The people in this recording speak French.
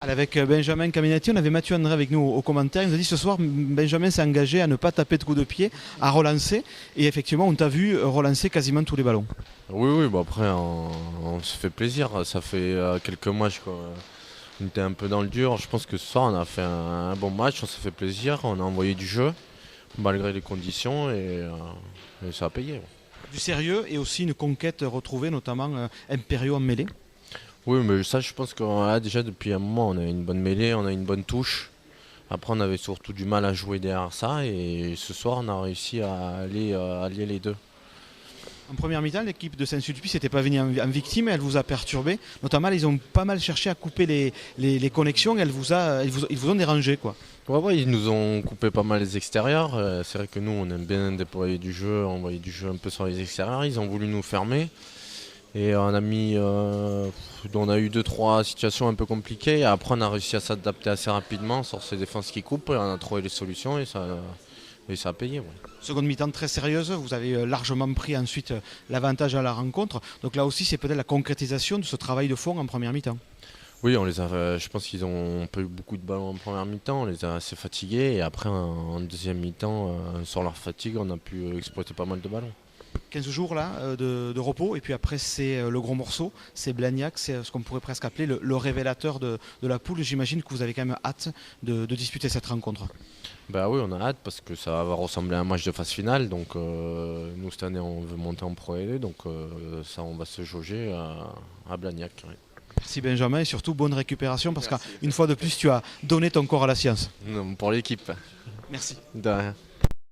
Avec Benjamin Caminetti, on avait Mathieu André avec nous aux commentaires. Il nous a dit ce soir, Benjamin s'est engagé à ne pas taper de coups de pied, à relancer. Et effectivement, on t'a vu relancer quasiment tous les ballons. Oui, oui, bah après, on se fait plaisir. Ça fait quelques matchs quoi. On était un peu dans le dur. Je pense que ce soir, on a fait un bon match. On s'est fait plaisir. On a envoyé du jeu, malgré les conditions, et ça a payé. Ouais. Du sérieux et aussi une conquête retrouvée, notamment Imperio en mêlée. Oui, mais ça, je pense qu'on a déjà depuis un moment, on a une bonne mêlée, on a une bonne touche. Après, on avait surtout du mal à jouer derrière ça. Et ce soir, on a réussi à allier les deux. En première mi-temps, l'équipe de Saint-Sulpice n'était pas venue en victime, elle vous a perturbé. Notamment, ils ont pas mal cherché à couper les connexions, ils vous ont dérangé, quoi. Ouais, ouais, ils nous ont coupé pas mal les extérieurs. C'est vrai que nous, on aime bien déployer du jeu, envoyer du jeu un peu sur les extérieurs. Ils ont voulu nous fermer. Et on a eu deux, trois situations un peu compliquées. Et après, on a réussi à s'adapter assez rapidement sur ces défenses qui coupent. Et on a trouvé les solutions et ça a payé. Ouais. Seconde mi-temps très sérieuse, vous avez largement pris ensuite l'avantage à la rencontre. Donc là aussi, c'est peut-être la concrétisation de ce travail de fond en première mi-temps. Oui, je pense qu'ils ont pas eu beaucoup de ballons en première mi-temps. On les a assez fatigués. Et après, en deuxième mi-temps, sur leur fatigue, on a pu exploiter pas mal de ballons. 15 jours là de repos et puis après c'est le gros morceau, c'est Blagnac, c'est ce qu'on pourrait presque appeler le révélateur de la poule. J'imagine que vous avez quand même hâte de disputer cette rencontre. Bah oui, on a hâte parce que ça va ressembler à un match de phase finale. Donc nous cette année on veut monter en Pro L2, donc ça on va se jauger à Blagnac. Ouais. Merci Benjamin et surtout bonne récupération parce qu'une fois de plus tu as donné ton corps à la science. Non, pour l'équipe. Merci. De rien.